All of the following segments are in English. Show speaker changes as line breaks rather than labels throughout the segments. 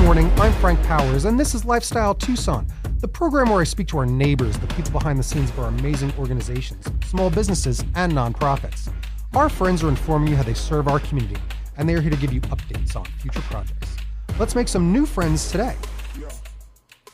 morning. I'm Frank Powers, and this is Lifestyle Tucson, the program where I speak to our neighbors, the people behind the scenes of our amazing organizations, small businesses, and nonprofits. Our friends are informing you how they serve our community, and they are here to give you updates on future projects. Let's make some new friends today.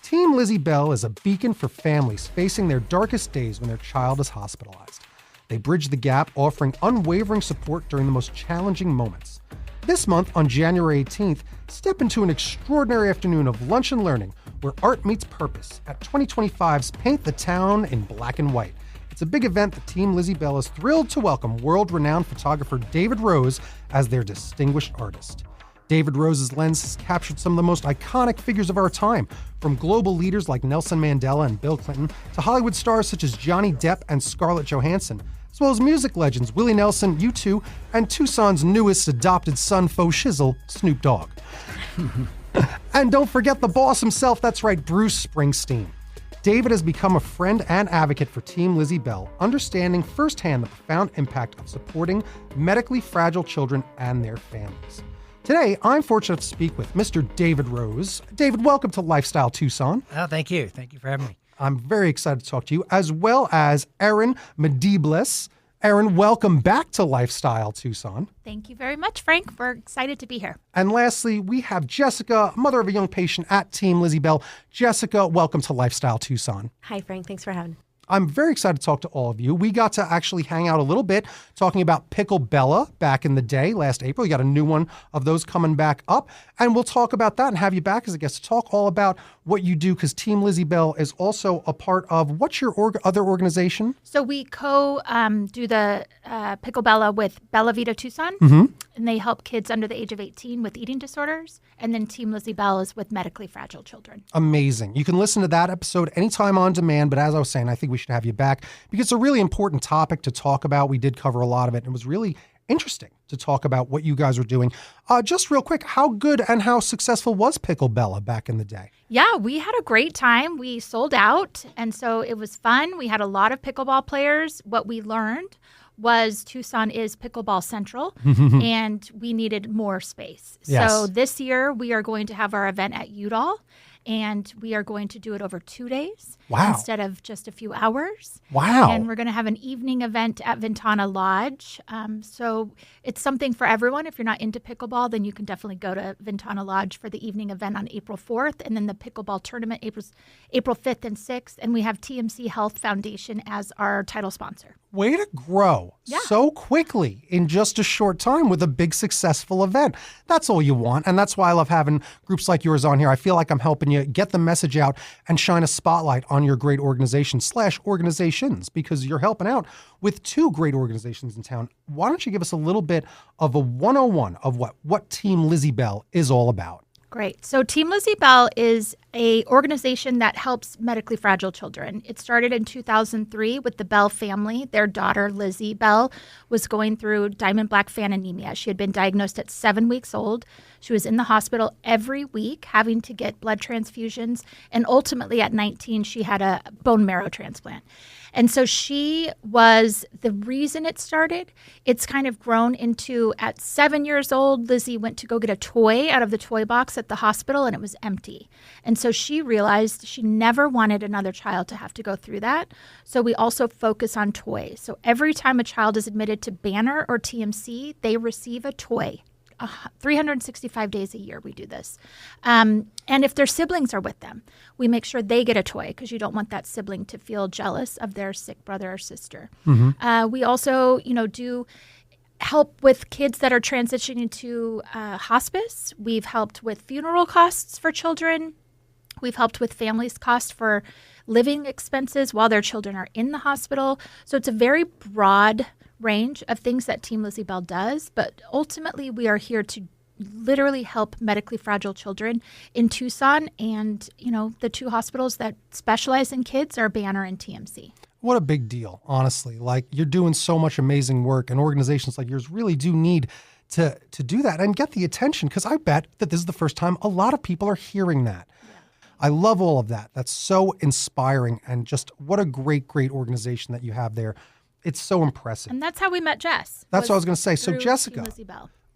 Team Lizzie Bell is a beacon for families facing their darkest days when their child is hospitalized. They bridge the gap, offering unwavering support during the most challenging moments. This month, on January 18th, step into an extraordinary afternoon of lunch and learning where art meets purpose at 2025's Paint the Town in Black and White. It's a big event that Team Lizzie Bell is thrilled to welcome world-renowned photographer David Rose as their distinguished artist. David Rose's lens has captured some of the most iconic figures of our time, from global leaders like Nelson Mandela and Bill Clinton to Hollywood stars such as Johnny Depp and Scarlett Johansson, as well as music legends Willie Nelson, U2, and Tucson's newest adopted son, faux shizzle, Snoop Dogg. And don't forget the boss himself, that's right, Bruce Springsteen. David has become a friend and advocate for Team Lizzie Bell, understanding firsthand the profound impact of supporting medically fragile children and their families. Today, I'm fortunate to speak with Mr. David Rose. David, welcome to Lifestyle Tucson.
Oh, thank you. Thank you for having me.
I'm very excited to talk to you, as well as Erinn Mendibles. Erinn, welcome back to Lifestyle Tucson.
Thank you very much, Frank. We're excited to be here.
And lastly, we have Jessica, mother of a young patient at Team Lizzie Bell. Jessica, welcome to Lifestyle Tucson.
Hi, Frank. Thanks for having me.
I'm very excited to talk to all of you. We got to actually hang out a little bit talking about Pickle Bella back in the day, last April. You got a new one of those coming back up. And we'll talk about that and have you back as a guest to talk all about what you do, because Team Lizzie Bell is also a part of, what's your other organization?
So we do the Pickle Bella with Bella Vita Tucson, and they help kids under the age of 18 with eating disorders. And then Team Lizzie Bell is with medically fragile children.
Amazing. You can listen to that episode anytime on demand, but as I was saying, I think we should have you back because it's a really important topic to talk about. We did cover a lot of it, and it was really interesting to talk about what you guys are doing. Just real quick, how good and how successful was Pickle Bella back in the day?
Yeah, we had a great time. We sold out, and so it was fun. We had a lot of pickleball players. What we learned was Tucson is pickleball central, and we needed more space.
Yes.
So this year we are going to have our event at Udall, and we are going to do it over 2 days instead of just a few hours.
Wow.
And we're going to have an evening event at Ventana Lodge. So it's something for everyone. If you're not into pickleball, then you can definitely go to Ventana Lodge for the evening event on April 4th, and then the pickleball tournament April 5th and 6th. And we have TMC Health Foundation as our title sponsor.
Way to grow so quickly in just a short time with a big successful event. That's all you want. And that's why I love having groups like yours on here. I feel like I'm helping you get the message out and shine a spotlight on your great organizations, because you're helping out with two great organizations in town. Why don't you give us a little bit of a 101 of what Team Lizzie Bell is all about?
Great. So Team Lizzie Bell is an organization that helps medically fragile children. It started in 2003 with the Bell family. Their daughter, Lizzie Bell, was going through diamond black fan anemia. She had been diagnosed at 7 weeks old. She was in the hospital every week having to get blood transfusions. And ultimately at 19, she had a bone marrow transplant. And so she was the reason it started. It's kind of grown into, at 7 years old, Lizzie went to go get a toy out of the toy box at the hospital, and it was empty. And so she realized she never wanted another child to have to go through that. So we also focus on toys. So every time a child is admitted to Banner or TMC, they receive a toy. 365 days a year we do this. And if their siblings are with them, we make sure they get a toy, because you don't want that sibling to feel jealous of their sick brother or sister. We also, do help with kids that are transitioning to hospice. We've helped with funeral costs for children. We've helped with families' costs for living expenses while their children are in the hospital. So it's a very broad range of things that Team Lizzie Bell does, but ultimately we are here to literally help medically fragile children in Tucson, and the two hospitals that specialize in kids are Banner and TMC.
What a big deal, honestly. Like, you're doing so much amazing work, and organizations like yours really do need to do that and get the attention, because I bet that this is the first time a lot of people are hearing that. I love all of that. That's so inspiring, and just what a great, great organization that you have there. It's so impressive.
And that's how we met Jess.
That's what I was going to say. So Jessica,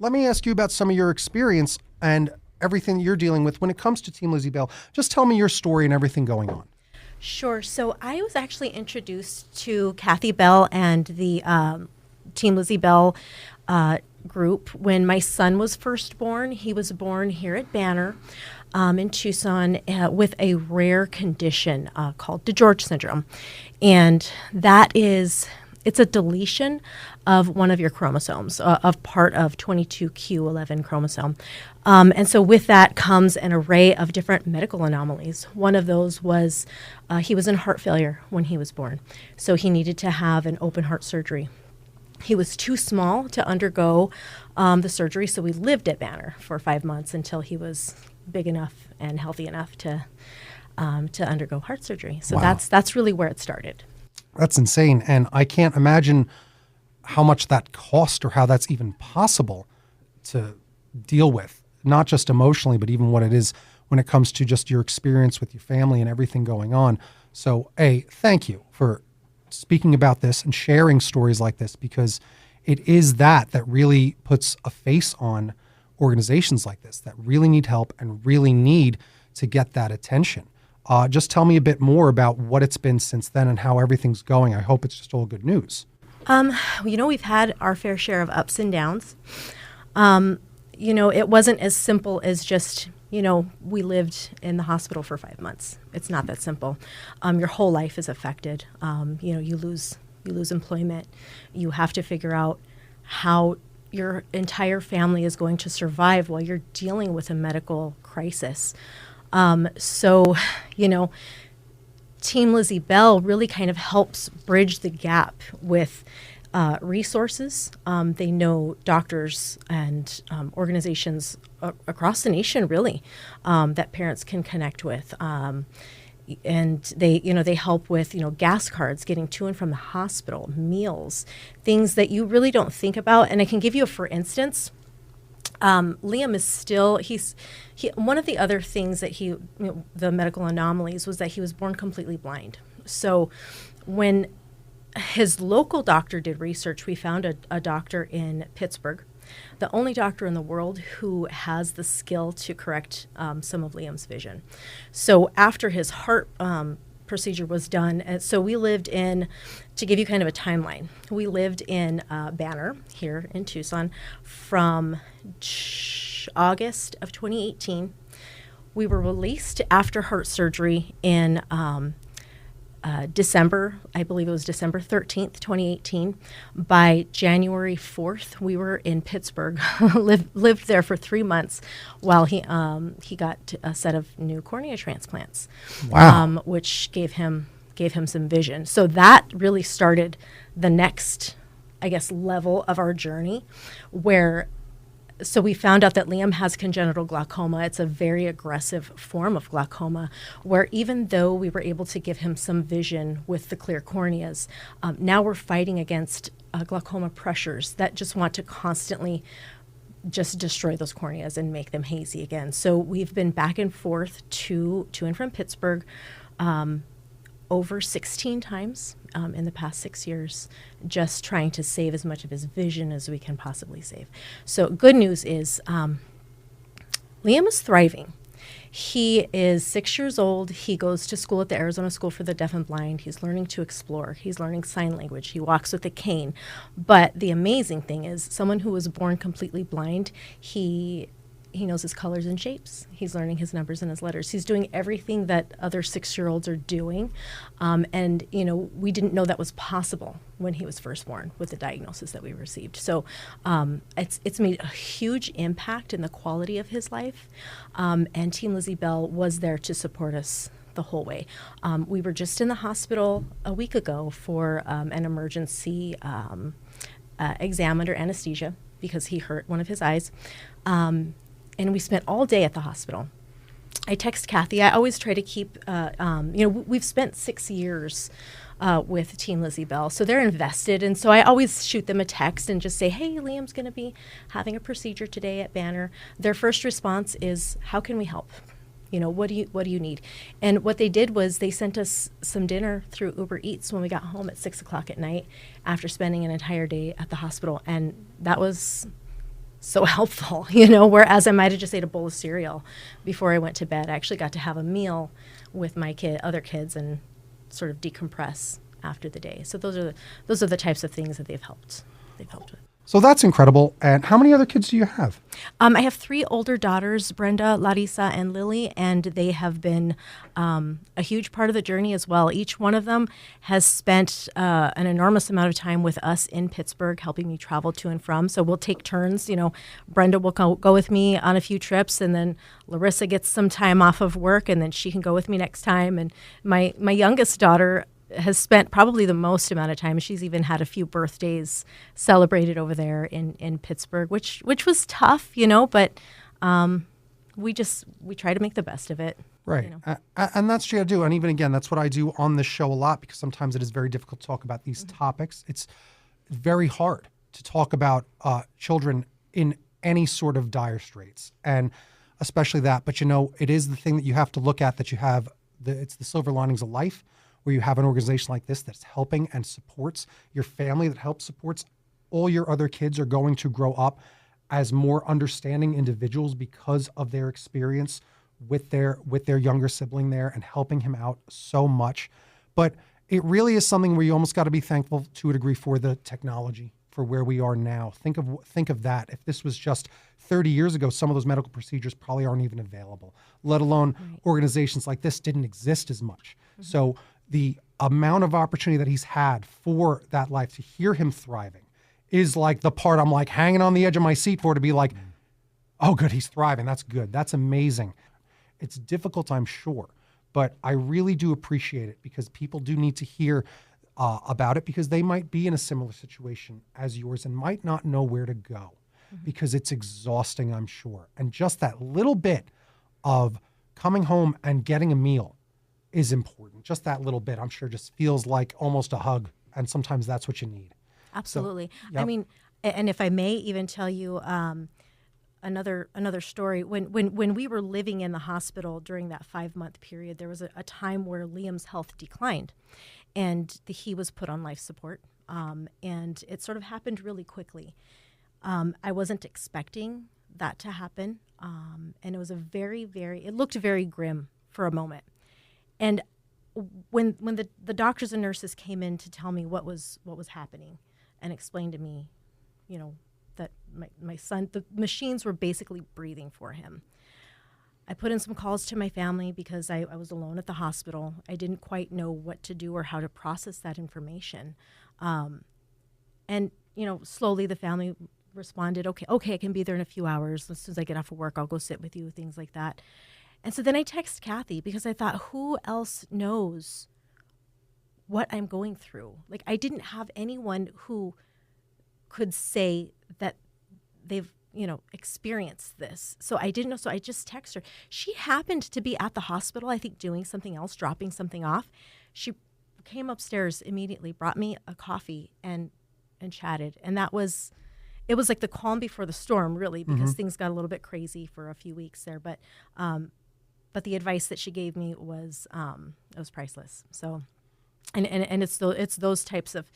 let me ask you about some of your experience and everything that you're dealing with when it comes to Team Lizzie Bell. Just tell me your story and everything going on.
Sure. So I was actually introduced to Kathy Bell and the Team Lizzie Bell group when my son was first born. He was born here at Banner in Tucson with a rare condition called DeGeorge syndrome. And it's a deletion of one of your chromosomes, of part of 22q11 chromosome. And so with that comes an array of different medical anomalies. One of those was he was in heart failure when he was born. So he needed to have an open heart surgery. He was too small to undergo the surgery, so we lived at Banner for 5 months until he was big enough and healthy enough to undergo heart surgery. So
Wow.
that's really where it started.
That's insane. And I can't imagine how much that cost or how that's even possible to deal with, not just emotionally, but even what it is when it comes to just your experience with your family and everything going on. So, thank you for speaking about this and sharing stories like this, because it is that really puts a face on organizations like this that really need help and really need to get that attention. Just tell me a bit more about what it's been since then and how everything's going. I hope it's just all good news.
We've had our fair share of ups and downs. It wasn't as simple as just, we lived in the hospital for 5 months. It's not that simple. Your whole life is affected. You lose employment. You have to figure out how your entire family is going to survive while you're dealing with a medical crisis. Team Lizzie Bell really kind of helps bridge the gap with resources. They know doctors and organizations across the nation, really, that parents can connect with. And they help with, gas cards, getting to and from the hospital, meals, things that you really don't think about. And I can give you a for instance. Liam is still, one of the other things that the medical anomalies was that he was born completely blind. So when his local doctor did research, we found a doctor in Pittsburgh, the only doctor in the world who has the skill to correct some of Liam's vision. So after his heart procedure was done, and so we lived in, to give you kind of a timeline, we lived in Banner here in Tucson from August of 2018. We were released after heart surgery in December, I believe it was December 13th, 2018. By January 4th, we were in Pittsburgh, lived there for 3 months while he got a set of new cornea transplants.
Wow.
Which gave him some vision. So that really started the next, I guess, level of our journey so we found out that Liam has congenital glaucoma. It's a very aggressive form of glaucoma where even though we were able to give him some vision with the clear corneas, now we're fighting against glaucoma pressures that just want to constantly just destroy those corneas and make them hazy again. So we've been back and forth to and from Pittsburgh over 16 times in the past 6 years, just trying to save as much of his vision as we can possibly save. So good news is Liam is thriving. He is 6 years old. He goes to school at the Arizona School for the Deaf and Blind. He's learning to explore. He's learning sign language. He walks with a cane. But the amazing thing is someone who was born completely blind, he knows his colors and shapes. He's learning his numbers and his letters. He's doing everything that other 6-year-olds are doing. And we didn't know that was possible when he was first born with the diagnosis that we received. So it's made a huge impact in the quality of his life. And Team Lizzie Bell was there to support us the whole way. We were just in the hospital a week ago for an emergency exam under anesthesia because he hurt one of his eyes. And we spent all day at the hospital. I text Kathy. I always try to keep, we've spent 6 years with Team Lizzie Bell, so they're invested. And so I always shoot them a text and just say, hey, Liam's going to be having a procedure today at Banner. Their first response is, how can we help? What do you need? And what they did was they sent us some dinner through Uber Eats when we got home at 6 o'clock at night after spending an entire day at the hospital. And that was so helpful, you know, whereas I might have just ate a bowl of cereal before I went to bed. I actually got to have a meal with my other kids and sort of decompress after the day. So those are the types of things that they've helped with.
So that's incredible. And how many other kids do you have?
I have 3 older daughters, Brenda, Larissa, and Lily, and they have been a huge part of the journey as well. Each one of them has spent an enormous amount of time with us in Pittsburgh, helping me travel to and from. So we'll take turns. You know, Brenda will go with me on a few trips, and then Larissa gets some time off of work, and then she can go with me next time. And my youngest daughter has spent probably the most amount of time. She's even had a few birthdays celebrated over there in Pittsburgh, which was tough, you know, but we try to make the best of it.
Right.
You know?
And that's what you got to do. And even again, that's what I do on this show a lot, because sometimes it is very difficult to talk about these topics. It's very hard to talk about children in any sort of dire straits, and especially that. But, you know, it is the thing that you have to look at, that you have it's the silver linings of life, where you have an organization like this that's helping and supports your family, that helps supports all your other kids are going to grow up as more understanding individuals because of their experience with their younger sibling there, and helping him out so much. But it really is something where you almost got to be thankful to a degree for the technology, for where we are now. Think of that. If this was just 30 years ago, some of those medical procedures probably aren't even available, let alone organizations like this didn't exist as much. So the amount of opportunity that he's had for that life, to hear him thriving, is like the part I'm like hanging on the edge of my seat for, to be like, oh, good, he's thriving. That's good. That's amazing. It's difficult, I'm sure, but I really do appreciate it, because people do need to hear about it, because they might be in a similar situation as yours and might not know where to go, because it's exhausting, I'm sure. And just that little bit of coming home and getting a meal is important. Just that little bit, I'm sure, just feels like almost a hug. And sometimes that's what you need.
Absolutely.
So, yep.
I mean, and if I may even tell you another story, when we were living in the hospital during that 5-month period, there was a time where Liam's health declined, and he was put on life support. And it sort of happened really quickly. I wasn't expecting that to happen. And it was it looked very grim for a moment. And when the doctors and nurses came in to tell me what was happening, and explained to me, you know, that my son, the machines were basically breathing for him, I put in some calls to my family, because I was alone at the hospital. I didn't quite know what to do or how to process that information. And, you know, slowly the family responded, okay, I can be there in a few hours. As soon as I get off of work, I'll go sit with you, things like that. And so then I text Kathy, because I thought, who else knows what I'm going through? Like, I didn't have anyone who could say that they've, you know, experienced this. So I didn't know. So I just texted her. She happened to be at the hospital, I think, doing something else, dropping something off. She came upstairs immediately, brought me a coffee, and chatted. And it was like the calm before the storm, really, because things got a little bit crazy for a few weeks there. But the advice that she gave me was priceless. So, and it's those types of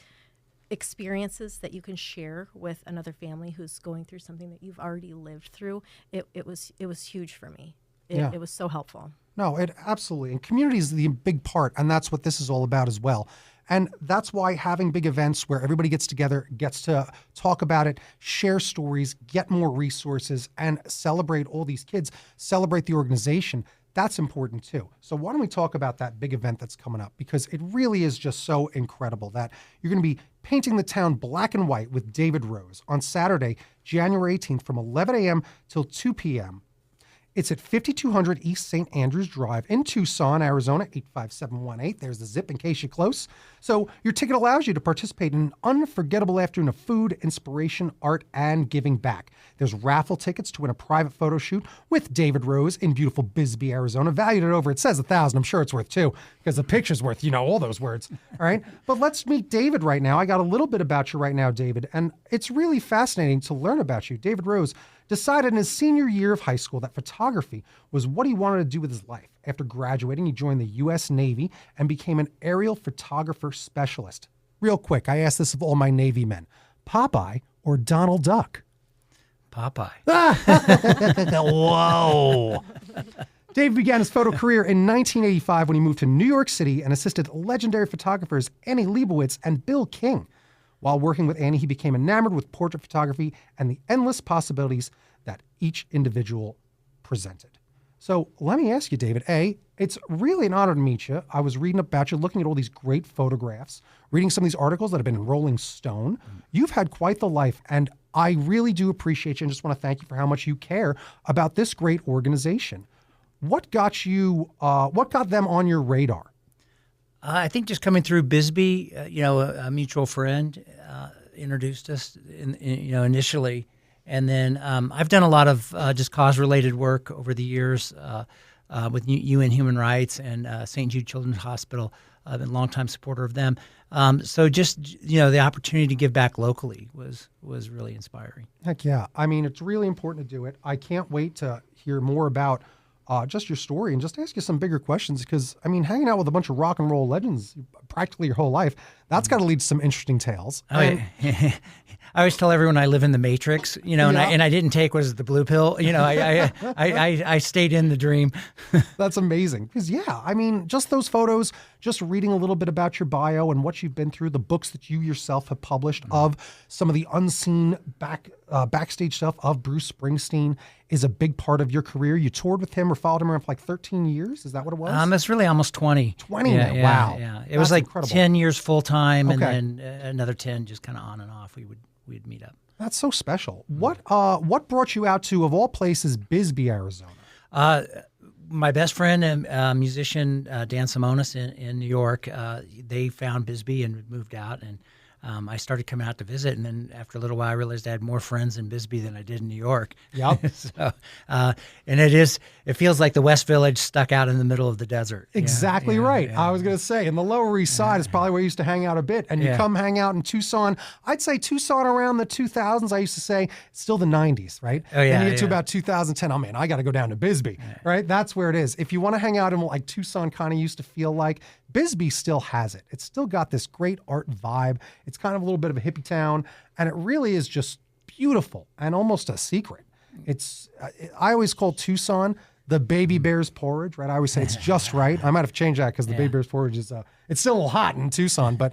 experiences that you can share with another family who's going through something that you've already lived through. It was huge for me. It was so helpful.
No, it absolutely. And community is the big part, and that's what this is all about as well. And that's why having big events where everybody gets together, gets to talk about it, share stories, get more resources, and celebrate all these kids, celebrate the organization, that's important too. So why don't we talk about that big event that's coming up? Because it really is just so incredible that you're going to be painting the town black and white with David Rose on Saturday, January 18th from 11 a.m. till 2 p.m. It's at 5200 East St. Andrews Drive in Tucson, Arizona, 85718. There's the zip in case you're close. So your ticket allows you to participate in an unforgettable afternoon of food, inspiration, art, and giving back. There's raffle tickets to win a private photo shoot with David Rose in beautiful Bisbee, Arizona, valued at over, it says $1,000. I'm sure it's worth $2,000 because the picture's worth, all those words. All right. But let's meet David right now. I got a little bit about you right now, David, and it's really fascinating to learn about you. David Rose decided in his senior year of high school that photography was what he wanted to do with his life. After graduating, he joined the U.S. Navy and became an aerial photographer specialist. Real quick, I asked this of all my Navy men, Popeye or Donald Duck?
Popeye.
Whoa. Dave began his photo career in 1985 when he moved to New York City and assisted legendary photographers Annie Leibovitz and Bill King. While working with Annie, he became enamored with portrait photography and the endless possibilities that each individual presented. So let me ask you, David, it's really an honor to meet you. I was reading about you, looking at all these great photographs, reading some of these articles that have been in Rolling Stone. You've had quite the life, and I really do appreciate you and just want to thank you for how much you care about this great organization. What got them on your radar?
I think just coming through Bisbee, a mutual friend introduced us, initially. And then I've done a lot of just cause-related work over the years with UN Human Rights and St. Jude Children's Hospital. I've been a longtime supporter of them. So just, the opportunity to give back locally was really inspiring.
Heck yeah. I mean, it's really important to do it. I can't wait to hear more about just your story and just ask you some bigger questions because, I mean, hanging out with a bunch of rock and roll legends practically your whole life, that's got to lead to some interesting tales.
I always tell everyone I live in the Matrix, and I didn't take the blue pill. I stayed in the dream.
That's amazing. Because, I mean, just those photos, just reading a little bit about your bio and what you've been through, the books that you yourself have published of some of the unseen backstage stuff of Bruce Springsteen is a big part of your career. You toured with him or followed him around for like 13 years. Is that what it was?
It's really almost 20.
20 now. Wow.
Yeah. It was like
incredible.
10 years full time and then another 10 just kind of on and off. We'd meet up.
That's so special. What brought you out to, of all places, Bisbee, Arizona?
My best friend and musician Dan Simonis in New York, they found Bisbee and moved out, and I started coming out to visit. And then after a little while, I realized I had more friends in Bisbee than I did in New York.
Yep.
So, and it feels like the West Village stuck out in the middle of the desert.
Exactly right. I was going to say, in the Lower East Side is probably where I used to hang out a bit. And you come hang out in Tucson. I'd say Tucson around the 2000s, I used to say, still the 90s, right?
Oh, yeah.
And you get to about 2010, oh man, I got to go down to Bisbee, right? That's where it is. If you want to hang out in what like Tucson kind of used to feel like, Bisbee still has it. It's still got this great art vibe. It's kind of a little bit of a hippie town, and it really is just beautiful and almost a secret. I always call Tucson the baby bear's porridge, right? I always say it's just right. I might have changed that because the baby bear's porridge is, it's still a little hot in Tucson, but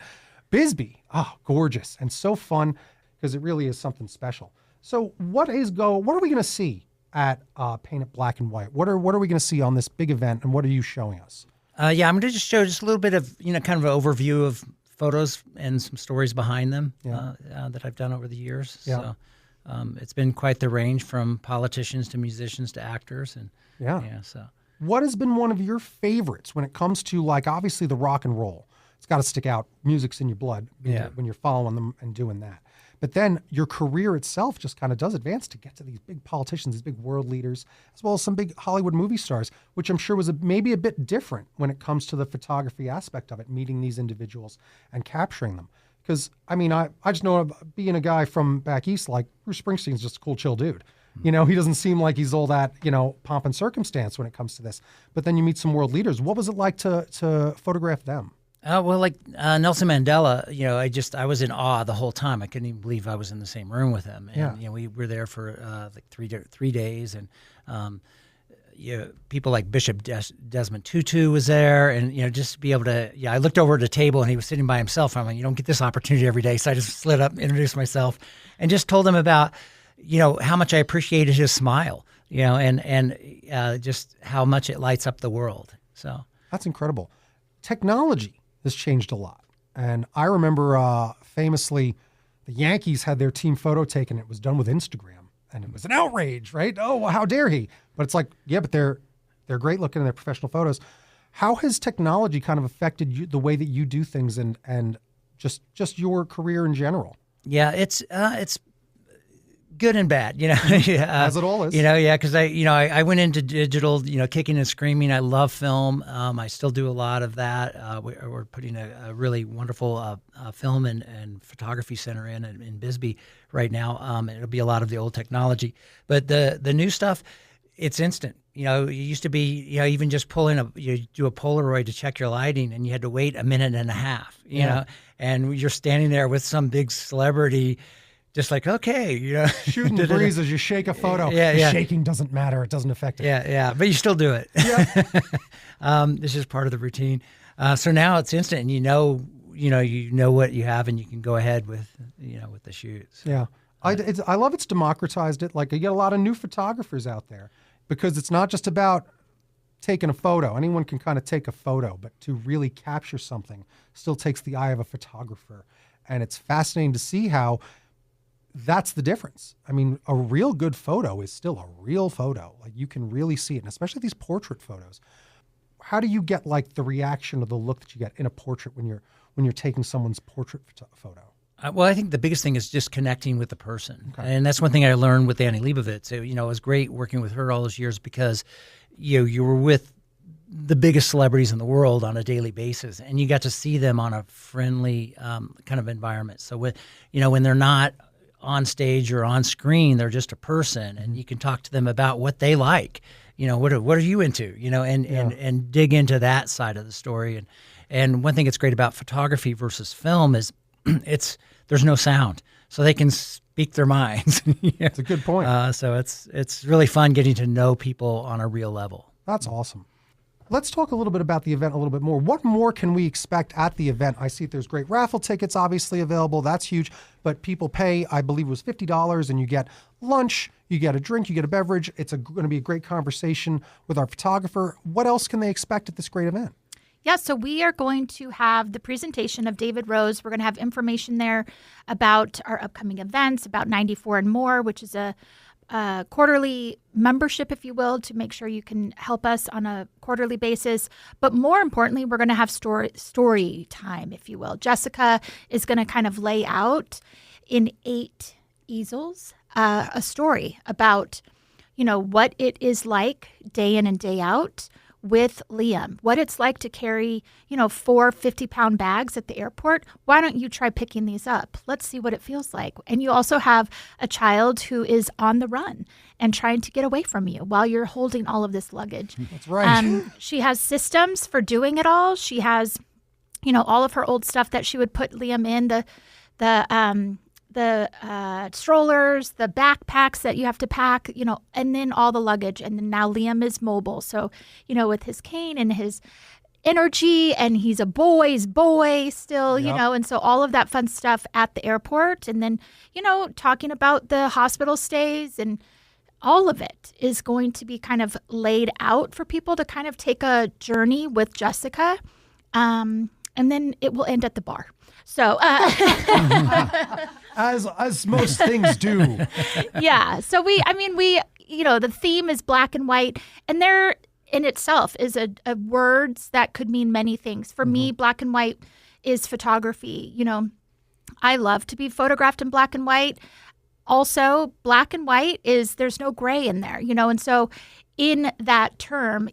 Bisbee, gorgeous and so fun because it really is something special. So what are we going to see at Paint It Black and White? What are we going to see on this big event, and what are you showing us?
I'm going to just show just a little bit of, kind of an overview of photos and some stories behind them that I've done over the years.
Yeah.
So it's been quite the range from politicians to musicians to actors. And so
what has been one of your favorites when it comes to, like, obviously the rock and roll? It's got to stick out. Music's in your blood when you're following them and doing that. But then your career itself just kind of does advance to get to these big politicians, these big world leaders, as well as some big Hollywood movie stars, which I'm sure was maybe a bit different when it comes to the photography aspect of it, meeting these individuals and capturing them. Because, I mean, I just know being a guy from back east, like Bruce Springsteen's just a cool, chill dude. He doesn't seem like he's all that, pomp and circumstance when it comes to this. But then you meet some world leaders. What was it like to photograph them?
Well, like Nelson Mandela, I was in awe the whole time. I couldn't even believe I was in the same room with him. And, we were there for like 3 days. And people like Bishop Desmond Tutu was there. And, just to be able to, I looked over at a table and he was sitting by himself. I'm like, you don't get this opportunity every day. So I just slid up, introduced myself, and just told him about, how much I appreciated his smile, and just how much it lights up the world. So
that's incredible. Technology has changed a lot. And I remember famously the Yankees had their team photo taken. It was done with Instagram and it was an outrage, right? Oh, well, how dare he? But it's like, but they're great looking in their professional photos. How has technology kind of affected you, the way that you do things and just your career in general? Yeah,
it's good and bad,
as it all is.
Because I went into digital, kicking and screaming. I love film. I still do a lot of that. We're putting a really wonderful film and photography center in Bisbee right now. It'll be a lot of the old technology, but the new stuff, it's instant. It used to be, even just you do a Polaroid to check your lighting, and you had to wait a minute and a half. And you're standing there with some big celebrity, just like, okay,
Shooting the breeze as you shake a photo.
Yeah,
The
yeah.
shaking doesn't matter. It doesn't affect it.
Yeah, but you still do it.
Yeah.
This is part of the routine. So now it's instant, and you know what you have, and you can go ahead with with the shoots.
Yeah. I love it's democratized it. Like, you get a lot of new photographers out there because it's not just about taking a photo. Anyone can kind of take a photo, but to really capture something still takes the eye of a photographer. And it's fascinating to see how that's the difference. I mean, a real good photo is still a real photo. Like, you can really see it, and especially these portrait photos. How do you get like the reaction or the look that you get in a portrait when you're taking someone's portrait photo?
Well, I think the biggest thing is just connecting with the person. Okay. And that's one thing I learned with Annie Leibovitz. So, it was great working with her all those years because, you were with the biggest celebrities in the world on a daily basis, and you got to see them on a friendly kind of environment. So when they're not on stage or on screen, they're just a person, and you can talk to them about what they like. What are you into? And dig into that side of the story. And one thing that's great about photography versus film is there's no sound, so they can speak their minds.
That's a good point.
So it's really fun getting to know people on a real level.
That's awesome. Let's talk a little bit about the event a little bit more. What more can we expect at the event? I see there's great raffle tickets obviously available. That's huge. But people pay, I believe it was $50, and you get lunch, you get a drink, you get a beverage. It's going to be a great conversation with our photographer. What else can they expect at this great event?
Yeah, so we are going to have the presentation of David Rose. We're going to have information there about our upcoming events, about 94 and More, which is a quarterly membership, if you will, to make sure you can help us on a quarterly basis. But more importantly, we're going to have story time, if you will. Jessica is going to kind of lay out in 8 easels a story about, what it is like day in and day out with Liam, what it's like to carry, 4 50-pound bags at the airport. Why don't you try picking these up? Let's see what it feels like. And you also have a child who is on the run and trying to get away from you while you're holding all of this luggage.
That's right.
She has systems for doing it all. She has, all of her old stuff that she would put Liam in, the strollers, the backpacks that you have to pack, and then all the luggage. And then now Liam is mobile. So, with his cane and his energy, and he's a boy's boy still, and so all of that fun stuff at the airport. And then, talking about the hospital stays, and all of it is going to be kind of laid out for people to kind of take a journey with Jessica. And then it will end at the bar. So,
as most things do.
Yeah. So we, the theme is black and white, and there in itself is a words that could mean many things. For me, black and white is photography. I love to be photographed in black and white. Also, black and white is there's no gray in there, and so in that term,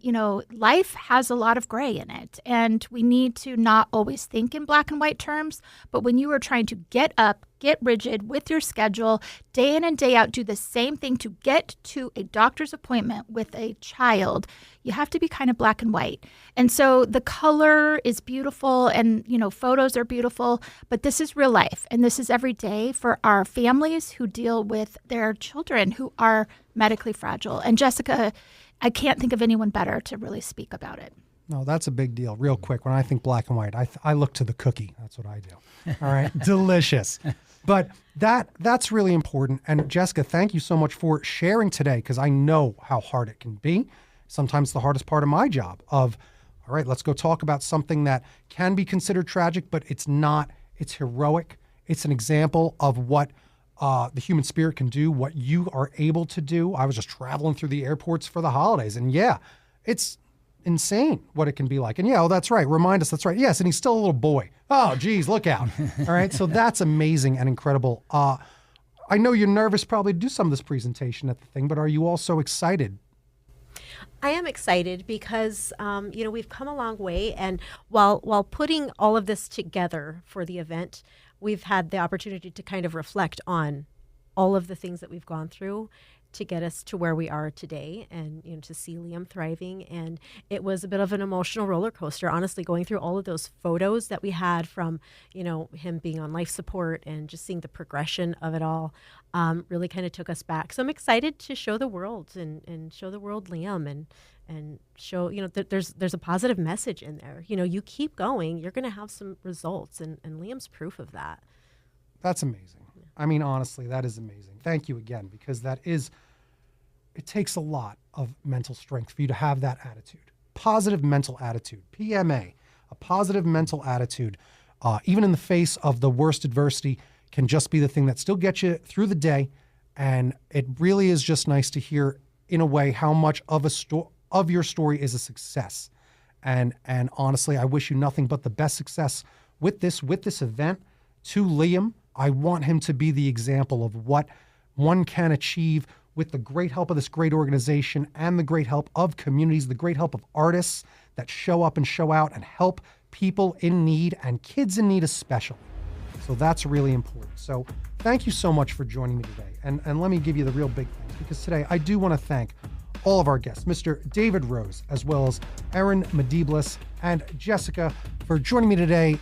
life has a lot of gray in it, and we need to not always think in black and white terms. But when you are trying to get up, get rigid with your schedule, day in and day out, do the same thing to get to a doctor's appointment with a child, you have to be kind of black and white. And so the color is beautiful, and, photos are beautiful, but this is real life, and this is every day for our families who deal with their children who are medically fragile. And Jessica, I can't think of anyone better to really speak about it.
No, that's a big deal. Real quick, when I think black and white, I look to the cookie. That's what I do. All right, delicious. But that's really important. And Jessica, thank you so much for sharing today, because I know how hard it can be. Sometimes the hardest part of my job of, all right, let's go talk about something that can be considered tragic, but it's not. It's heroic. It's an example of what the human spirit can do, what you are able to do. I was just traveling through the airports for the holidays, and it's insane what it can be like. And that's right. Remind us, that's right. Yes, and he's still a little boy. Oh, geez, look out. All right, so that's amazing and incredible. I know you're nervous probably to do some of this presentation at the thing, but are you also excited?
I am excited because, we've come a long way. And while putting all of this together for the event, we've had the opportunity to kind of reflect on all of the things that we've gone through to get us to where we are today, and to see Liam thriving. And it was a bit of an emotional roller coaster, honestly, going through all of those photos that we had from him being on life support, and just seeing the progression of it all really kind of took us back. So I'm excited to show the world and show the world Liam, and show that there's a positive message in there. You keep going, you're going to have some results, and Liam's proof of that.
That's amazing. I mean, honestly, that is amazing. Thank you again, because it takes a lot of mental strength for you to have that attitude. Positive mental attitude, PMA, a positive mental attitude, even in the face of the worst adversity, can just be the thing that still gets you through the day. And it really is just nice to hear, in a way, how much of your story is a success. And honestly, I wish you nothing but the best success with this event. To Liam, I want him to be the example of what one can achieve with the great help of this great organization, and the great help of communities, the great help of artists that show up and show out and help people in need, and kids in need especially. So that's really important. So thank you so much for joining me today. And let me give you the real big thanks, because today I do want to thank all of our guests, Mr. David Rose, as well as Erinn, Mendibles, and Jessica, for joining me today.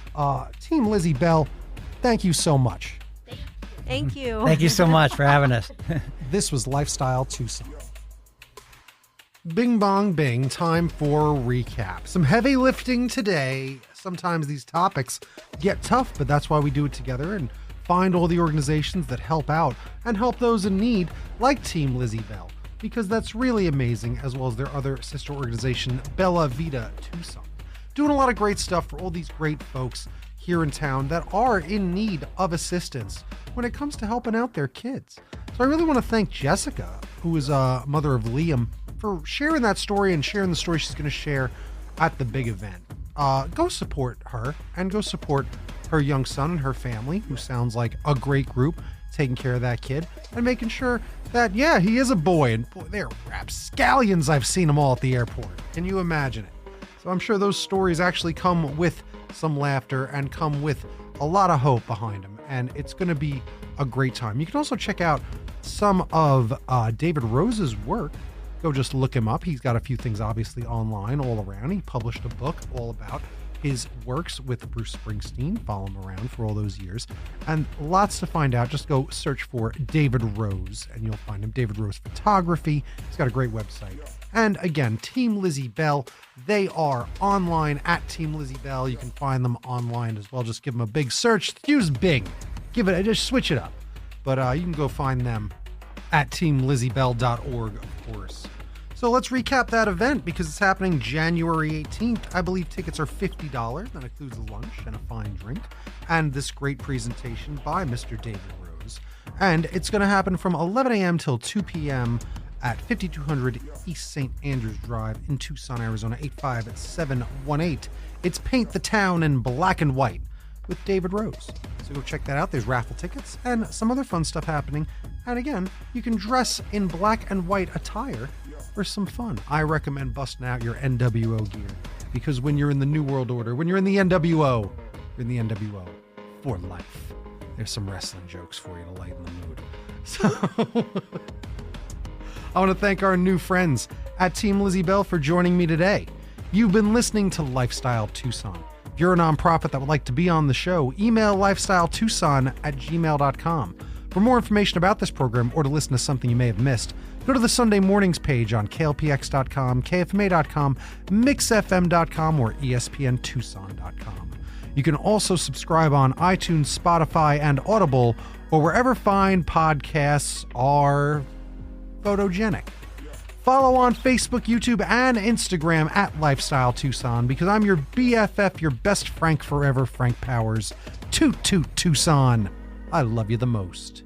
Team Lizzie Bell, thank you so much.
Thank you.
Thank you so much for having us.
This was Lifestyle Tucson. Bing bong bing, time for recap. Some heavy lifting today. Sometimes these topics get tough, but that's why we do it together and find all the organizations that help out and help those in need, like Team Lizzie Bell, because that's really amazing, as well as their other sister organization, Bella Vita Tucson. Doing a lot of great stuff for all these great folks here in town that are in need of assistance when it comes to helping out their kids. So I really want to thank Jessica, who is a mother of Liam, for sharing that story and sharing the story she's going to share at the big event. Go support her, and go support her young son and her family, who sounds like a great group, taking care of that kid and making sure that, yeah, he is a boy. And boy, they're rapscallions. I've seen them all at the airport. Can you imagine it? So I'm sure those stories actually come with some laughter and come with a lot of hope behind them. And it's going to be a great time. You can also check out some of David Rose's work. Go just look him up. He's got a few things obviously online all around. He published a book all about his works with Bruce Springsteen. Follow him around for all those years. And lots to find out. Just go search for David Rose and you'll find him. David Rose Photography. He's got a great website. And again, Team Lizzie Bell. They are online at Team Lizzie Bell. You can find them online as well. Just give them a big search. Use Bing. Just switch it up. But you can go find them at teamlizziebell.org, of course. So let's recap that event, because it's happening January 18th. I believe tickets are $50. That includes a lunch and a fine drink and this great presentation by Mr. David Rose. And it's going to happen from 11 a.m. till 2 p.m. at 5200 East St. Andrews Drive in Tucson, Arizona, 85718. It's Paint the Town in Black and White with David Rose. So go check that out. There's raffle tickets and some other fun stuff happening. And again, you can dress in black and white attire for some fun. I recommend busting out your NWO gear, because when you're in the New World Order, when you're in the NWO, you're in the NWO for life. There's some wrestling jokes for you to lighten the mood. So I want to thank our new friends at Team Lizzie Bell for joining me today. You've been listening to Lifestyle Tucson. If you're a nonprofit that would like to be on the show, email lifestyletucson@gmail.com. For more information about this program or to listen to something you may have missed, go to the Sunday Mornings page on klpx.com, kfma.com, mixfm.com, or espntucson.com. You can also subscribe on iTunes, Spotify, and Audible, or wherever fine podcasts are photogenic. Follow on Facebook, YouTube, and Instagram at Lifestyle Tucson, because I'm your BFF, your best Frank forever, Frank Powers. Toot toot Tucson. I love you the most.